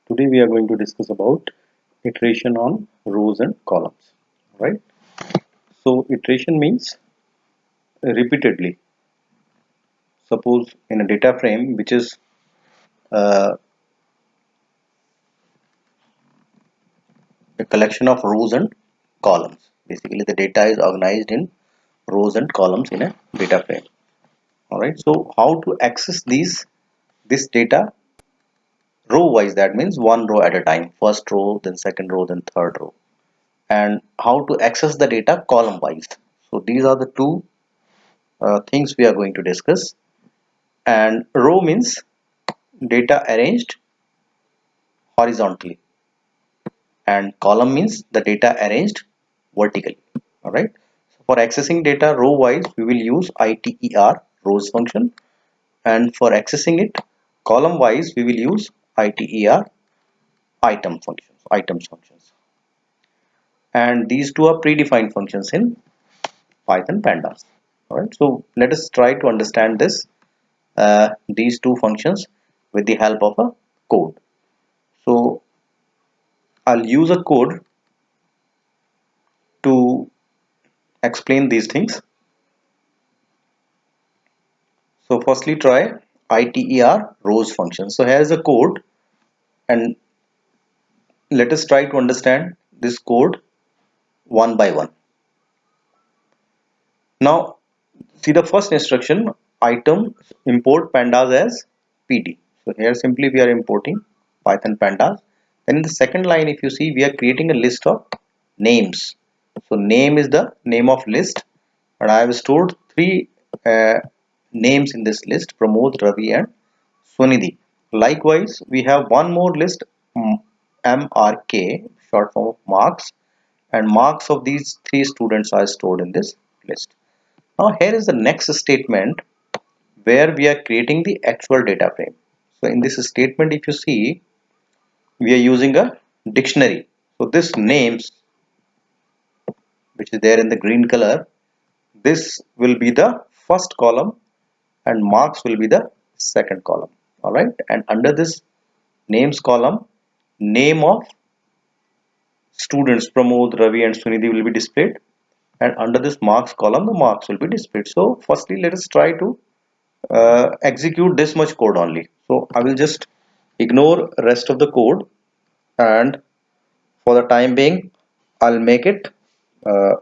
Today we are going to discuss about iteration on rows and columns, right? So iteration means repeatedly. Suppose in a data frame which is uh, a collection of rows and columns. Basically, the data is organized in rows and columns in a data frame. All right. So how to access this data row wise? That means one row at a time. First row, then second row, then third row. And how to access the data column wise? So these are the two things we are going to discuss. And row means data arranged horizontally, and column means the data arranged vertically. All right. So for accessing data row wise, we will use iter rows function, and for accessing it column wise, we will use iter items functions. And these two are predefined functions in Python pandas. All right. So let us try to understand these two functions with the help of a code. So I'll use a code to explain these things. So firstly try iter rows function. So here's a code, and let us try to understand this code one by one. Now see the first instruction, item import pandas as PD. So here simply we are importing Python pandas. Then in the second line, if you see, we are creating a list of names. So name is the name of list, and I have stored three names in this list: Pramod, Ravi, and Sunidhi. Likewise, we have one more list, MRK, short form of marks, and marks of these three students are stored in this list. Now here is the next statement where we are creating the actual data frame. So in this statement, if you see, we are using a dictionary. So this names, which is there in the green color, this will be the first column, and marks will be the second column. All right. And under this names column, name of students Pramod, Ravi, and Sunidhi will be displayed. And under this marks column, the marks will be displayed. So firstly, let us try to execute this much code only. So I will just ignore rest of the code, and for the time being I'll make it uh,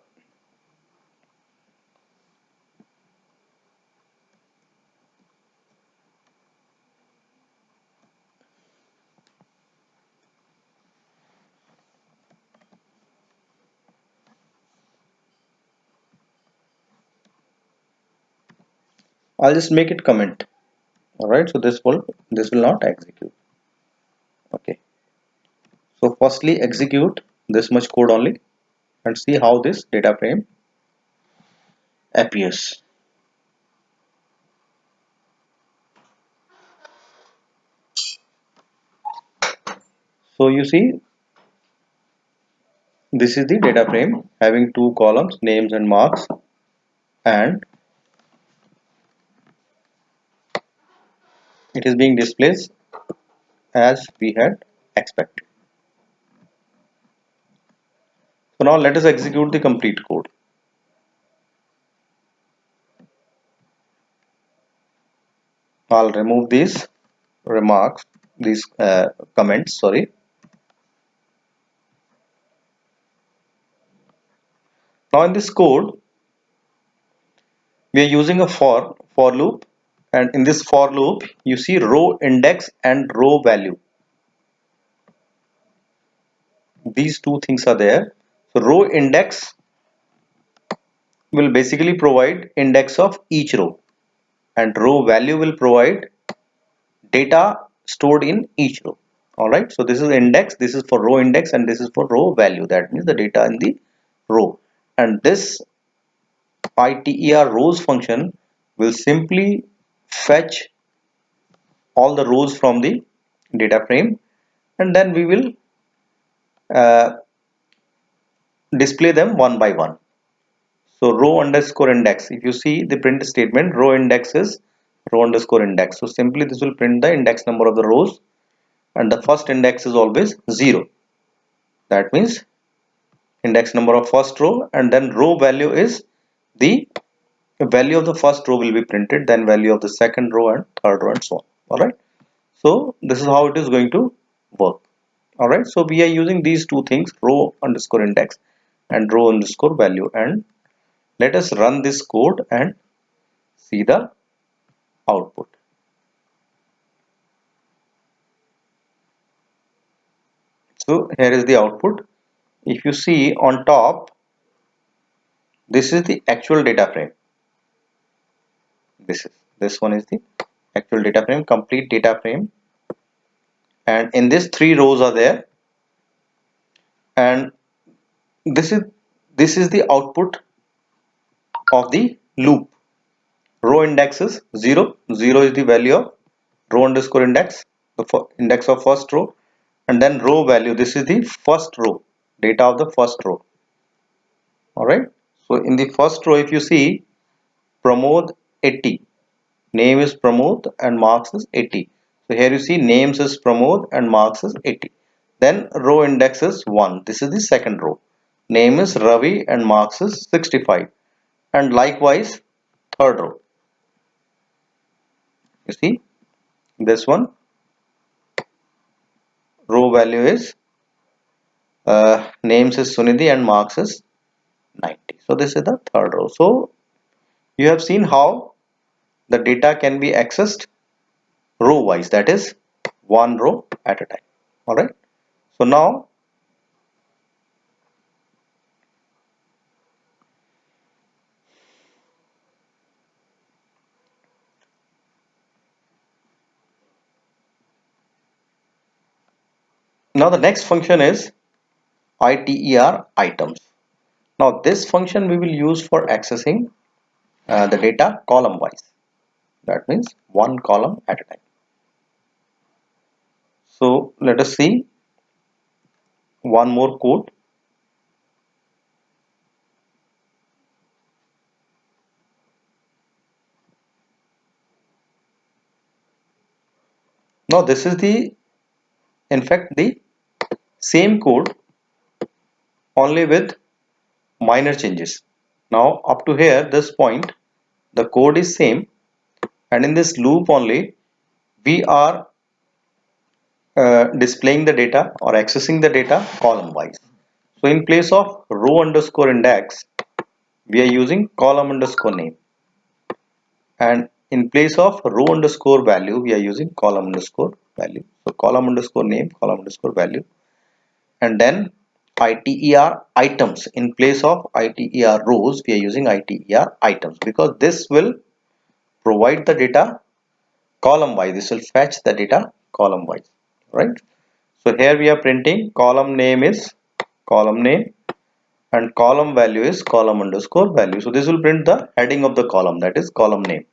I'll just make it comment. All right, so this will not execute. Okay, so firstly execute this much code only and see how this data frame appears. So you see, this is the data frame having two columns, names and marks, and it is being displayed as we had expected. So now let us execute the complete code. I'll remove these remarks, these comments, sorry. Now in this code, we are using a for loop, and in this for loop, you see row index and row value. These two things are there. So row index will basically provide index of each row, and row value will provide data stored in each row. All right, so this is index, this is for row index, and this is for row value. That means the data in the row. And this iter rows function will simply fetch all the rows from the data frame, and then we will uh, display them one by one. So row underscore index, if you see the print statement, row index is row underscore index. So simply this will print the index number of the rows, and the first index is always 0. That means index number of first row, and then row value is the value of the first row will be printed, then value of the second row and third row and so on. Alright, so this is how it is going to work. Alright, so we are using these two things, row underscore index and row underscore value, and let us run this code and see the output. So here is the output. If you see on top, this is the actual data frame. This one is the actual data frame, complete data frame, and in this 3 rows are there, and this is the output of the loop. Row index is 0. 0 is the value of row underscore index, the index of first row, and then row value. This is the first row, data of the first row. Alright, so in the first row, if you see Pramod 80, name is Pramod and marks is 80. So here you see names is Pramod and marks is 80. Then row index is 1. This is the second row. Name is Ravi and marks is 65. And likewise third row. You see this one, row value is names is Sunidhi and marks is 90. So this is the third row. So you have seen how the data can be accessed row wise, that is one row at a time. Alright, so now the next function is iter items. Now this function we will use for accessing the data column wise, that means one column at a time. So let us see one more code. Now this is the in fact the same code, only with minor changes. Now up to here, this point, the code is same, and in this loop only we are displaying the data or accessing the data column wise. So in place of row underscore index, we are using column underscore name, and in place of row underscore value, we are using column underscore value. So column underscore name, column underscore value, and then iter items. In place of iter rows, we are using iter items, because this will provide the data column wise. This will fetch the data column wise, right? So here we are printing column name is column name and column value is column underscore value. So this will print the heading of the column, that is column name,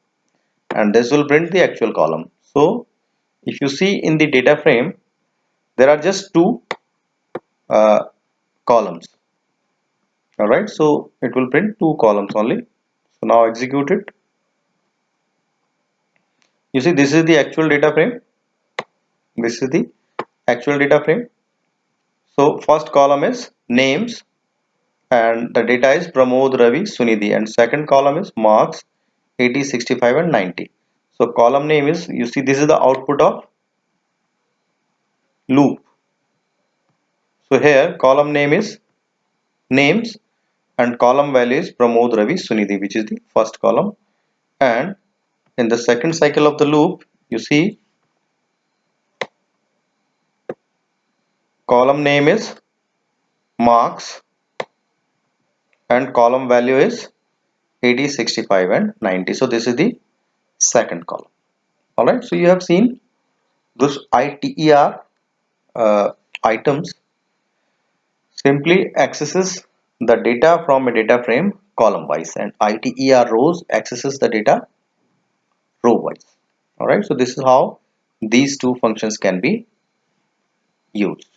and this will print the actual column. So if you see in the data frame, there are just two columns. Alright, so it will print two columns only. So now execute it. You see, this is the actual data frame. This is the actual data frame. So first column is names and the data is Pramod, Ravi, Sunidhi, and second column is marks 80, 65 and 90. So column name is, you see, this is the output of loop. So here column name is names and column value is Pramod, Ravi, Sunidhi, which is the first column, and in the second cycle of the loop, you see column name is marks and column value is 80, 65 and 90. So this is the second column. Alright, so you have seen this ITER items simply accesses the data from a data frame column wise, and ITER rows accesses the data row wise. Alright, so this is how these two functions can be used.